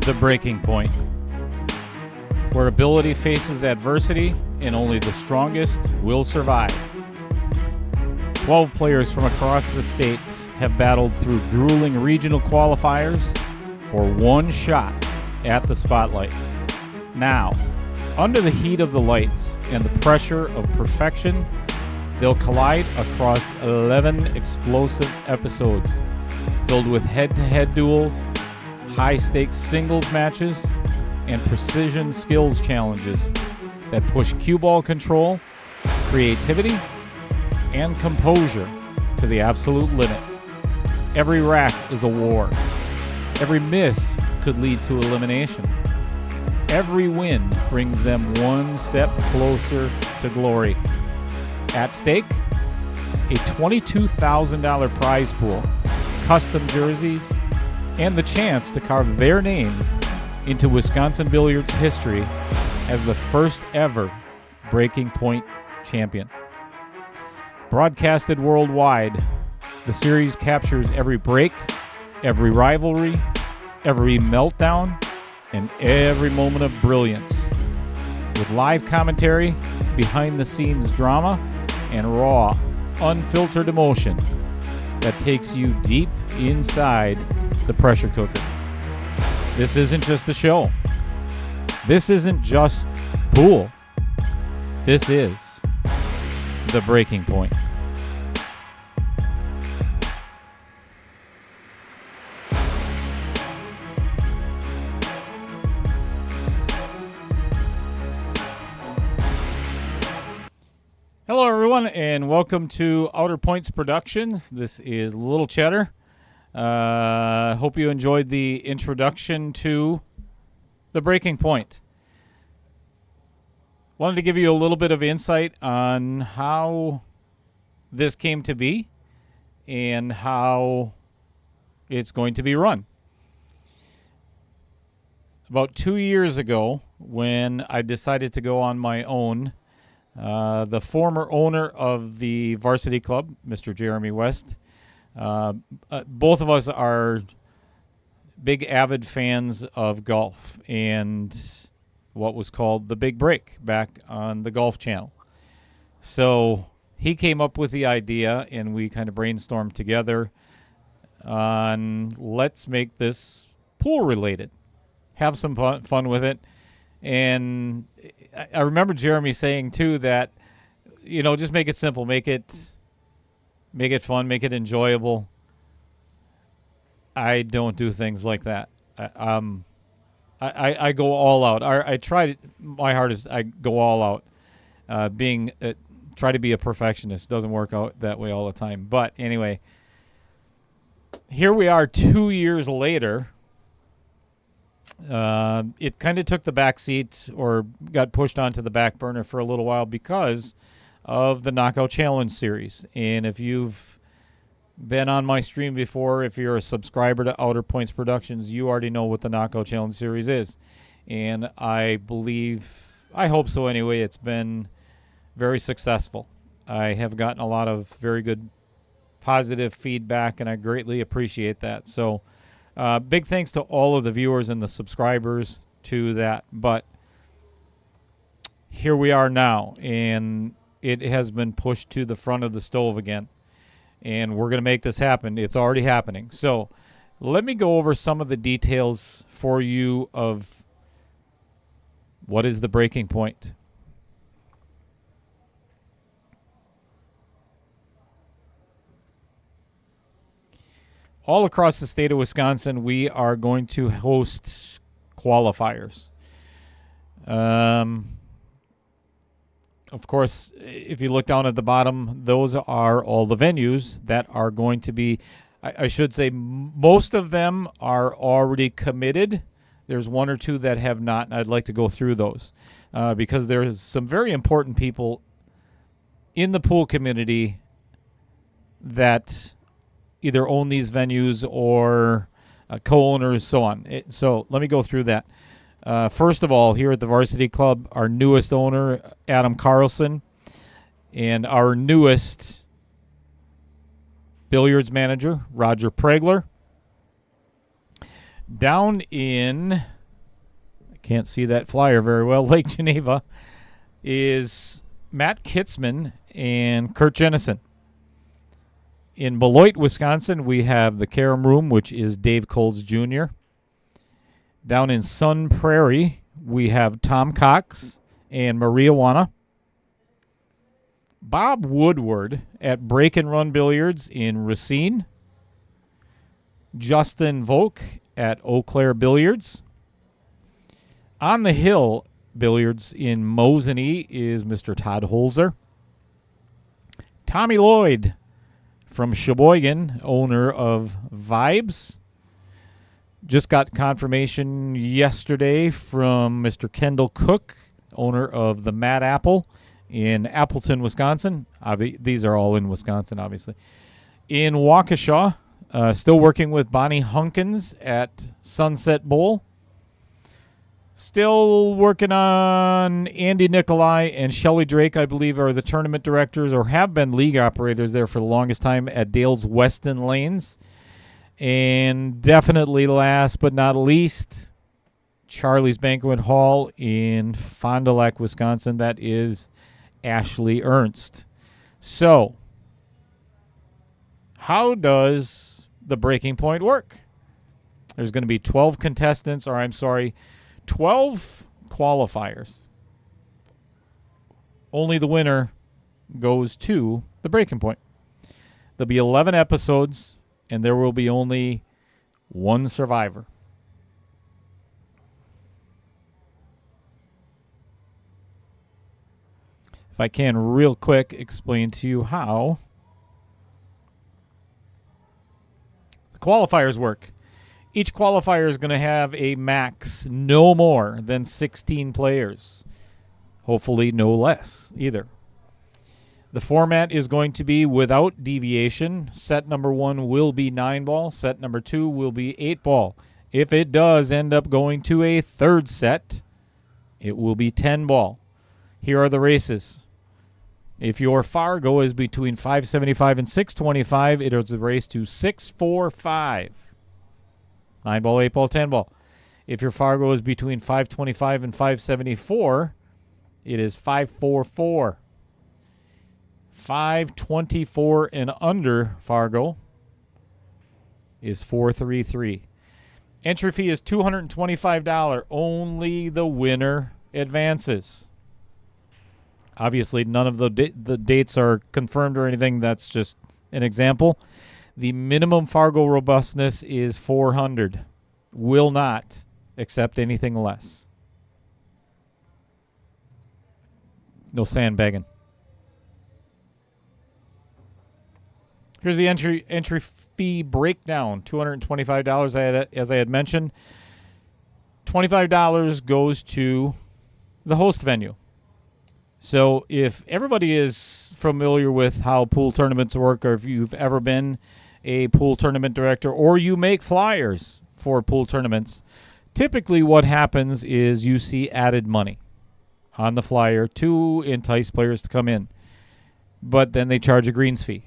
The Breaking Point, where ability faces adversity and only the strongest will survive. 12 players from across the state have battled through grueling regional qualifiers for one shot at the spotlight. Now, under the heat of the lights and the pressure of perfection, they'll collide across 11 explosive episodes filled with head-to-head duels, high-stakes singles matches, and precision skills challenges that push cue ball control, creativity, and composure to the absolute limit. Every rack is a war. Every miss could lead to elimination. Every win brings them one step closer to glory. At stake, a $22,000 prize pool, custom jerseys, and the chance to carve their name into Wisconsin Billiards history as the first ever Breaking Point champion. Broadcasted worldwide, the series captures every break, every rivalry, every meltdown, and every moment of brilliance. With live commentary, behind-the-scenes drama, and raw, unfiltered emotion that takes you deep inside the pressure cooker. This isn't just a show. This isn't just pool. This is The Breaking Point. Hello, everyone, and welcome to Outer Points Productions. This is Little Cheddar. Hope you enjoyed the introduction to The Breaking Point. Wanted to give you a little bit of insight on how this came to be and how it's going to be run. About 2 years ago, when I decided to go on my own, the former owner of the varsity club, Mr. Jeremy West, both of us are big avid fans of golf and what was called the Big Break back on the Golf Channel. So he came up with the idea, and we kind of brainstormed together on let's make this pool related, have some fun with it. And I remember Jeremy saying too that, just make it simple, make it fun, make it enjoyable. I don't do things like that. I go all out. I try my hardest. I go all out. Try to be a perfectionist. Doesn't work out that way all the time. But anyway, here we are 2 years later. It kind of took the back seat or got pushed onto the back burner for a little while because of the Knockout Challenge series. And if you've been on my stream before, if you're a subscriber to Outer Points Productions, you already know what the Knockout Challenge series is. And I hope so anyway, it's been very successful. I have gotten a lot of very good positive feedback, and I greatly appreciate that. So big thanks to all of the viewers and the subscribers to that. But here we are now, and it has been pushed to the front of the stove again. And we're going to make this happen. It's already happening. So let me go over some of the details for you of what is the Breaking Point. All across the state of Wisconsin, we are going to host qualifiers. Of course, if you look down at the bottom, those are all the venues that are going to be, I should say, most of them are already committed. There's one or two that have not, and I'd like to go through those because there's some very important people in the pool community that either own these venues or co-owners, so on. So let me go through that. First of all, here at the Varsity Club, our newest owner, Adam Carlson, and our newest billiards manager, Roger Pregler. Down in can't see that flyer very well, Lake Geneva, is Matt Kitzman and Kurt Jennison. In Beloit, Wisconsin, we have the Karam Room, which is Dave Coles Jr. Down in Sun Prairie, we have Tom Cox and Maria Wana. Bob Woodward at Break and Run Billiards in Racine. Justin Volk at Eau Claire Billiards. On the Hill Billiards in Mosinee is Mr. Todd Holzer. Tommy Lloyd from Sheboygan, owner of Vibes. Just got confirmation yesterday from Mr. Kendall Cook, owner of the Mad Apple in Appleton, Wisconsin. These are all in Wisconsin, obviously. In Waukesha, still working with Bonnie Hunkins at Sunset Bowl. Still working on Andy Nikolai and Shelly Drake, I believe, are the tournament directors or have been league operators there for the longest time at Dale's Weston Lanes. And definitely last but not least, Charlie's Banquet Hall in Fond du Lac, Wisconsin. That is Ashley Ernst. So, how does the breaking point work? There's going to be 12 contestants, 12 qualifiers. Only the winner goes to the breaking point. There'll be 11 episodes, and there will be only one survivor. If I can real quick explain to you how the qualifiers work. Each qualifier is going to have a max no more than 16 players. Hopefully no less either. The format is going to be without deviation. Set number 1 will be 9-ball. Set number 2 will be 8-ball. If it does end up going to a third set, it will be 10-ball. Here are the races. If your Fargo is between 575 and 625, it is a race to 645. 9-ball, 8-ball, 10-ball. If your Fargo is between 525 and 574, it is 544. 524 and under Fargo is 433. Entry fee is $225. Only the winner advances. Obviously, none of the dates are confirmed or anything. That's just an example. The minimum Fargo robustness is 400. Will not accept anything less. No sandbagging. Here's the entry fee breakdown. $225 as I had mentioned. $25 goes to the host venue. So if everybody is familiar with how pool tournaments work, or if you've ever been a pool tournament director or you make flyers for pool tournaments, typically what happens is you see added money on the flyer to entice players to come in. But then they charge a greens fee.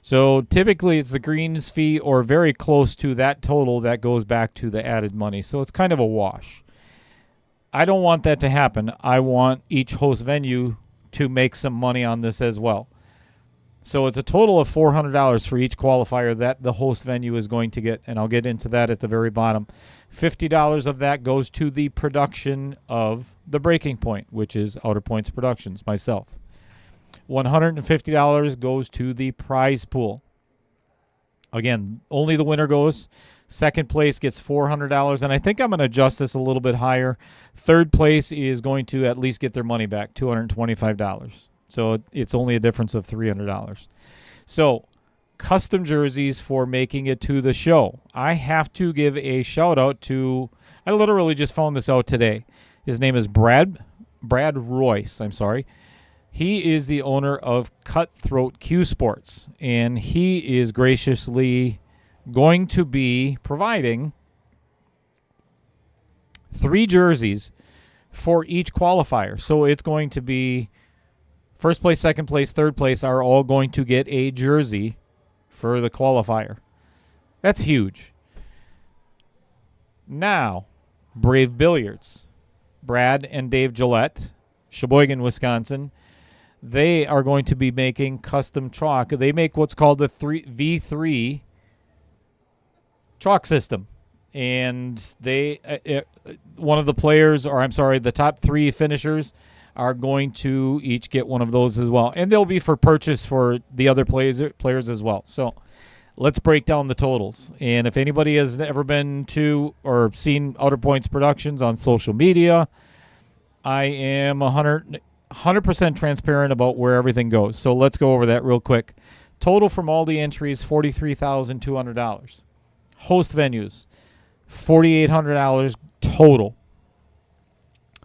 So typically it's the greens fee or very close to that total that goes back to the added money. So it's kind of a wash. I don't want that to happen. I want each host venue to make some money on this as well. So it's a total of $400 for each qualifier that the host venue is going to get, and I'll get into that at the very bottom. $50 of that goes to the production of the breaking point, which is Outer Points Productions, myself. $150 goes to the prize pool. Again, only the winner goes. Second place gets $400, and I think I'm going to adjust this a little bit higher. Third place is going to at least get their money back, $225. So it's only a difference of $300. So custom jerseys for making it to the show. I have to give a shout out to, I literally just found this out today. His name is Brad Royce, He is the owner of Cutthroat Q Sports, and he is graciously going to be providing 3 jerseys for each qualifier. So it's going to be first place, second place, third place are all going to get a jersey for the qualifier. That's huge. Now, Brave Billiards. Brad and Dave Gillette, Sheboygan, Wisconsin. They are going to be making custom chalk. They make what's called the V3 chalk system. And one of the players, or I'm sorry, the top 3 finishers are going to each get one of those as well. And they'll be for purchase for the other players as well. So let's break down the totals. And if anybody has ever been to or seen Outer Points Productions on social media, I am 100% transparent about where everything goes. So let's go over that real quick. Total from all the entries, $43,200. Host venues, $4,800 total.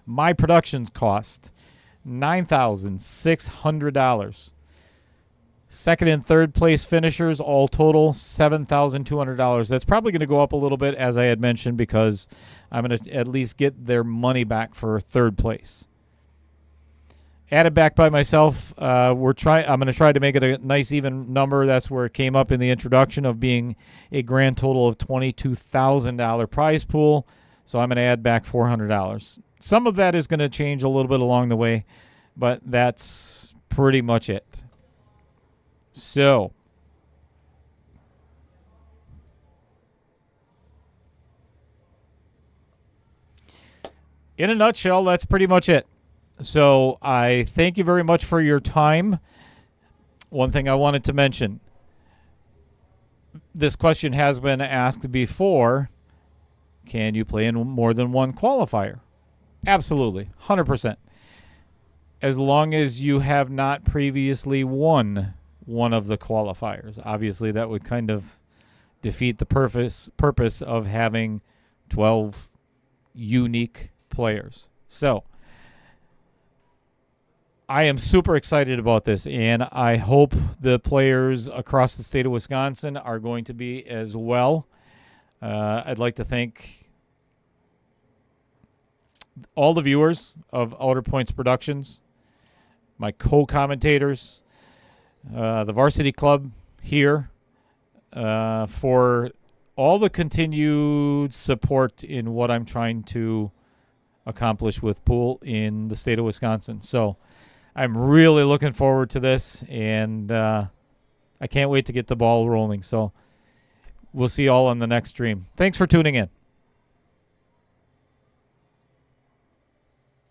My productions cost $9,600. Second and third place finishers, all total $7,200. That's probably going to go up a little bit, as I had mentioned, because I'm going to at least get their money back for third place. Added back by myself, I'm going to try to make it a nice even number. That's where it came up in the introduction of being a grand total of $22,000 prize pool. So I'm going to add back $400. Some of that is going to change a little bit along the way, but that's pretty much it. So, in a nutshell, that's pretty much it. So, I thank you very much for your time. One thing I wanted to mention. This question has been asked before. Can you play in more than one qualifier? Absolutely, 100%. As long as you have not previously won one of the qualifiers. Obviously, that would kind of defeat the purpose of having 12 unique players. So, I am super excited about this, and I hope the players across the state of Wisconsin are going to be as well. I'd like to thank all the viewers of Outer Points Productions, my co-commentators, the Varsity Club here, for all the continued support in what I'm trying to accomplish with pool in the state of Wisconsin. So I'm really looking forward to this, and I can't wait to get the ball rolling. So we'll see you all on the next stream. Thanks for tuning in.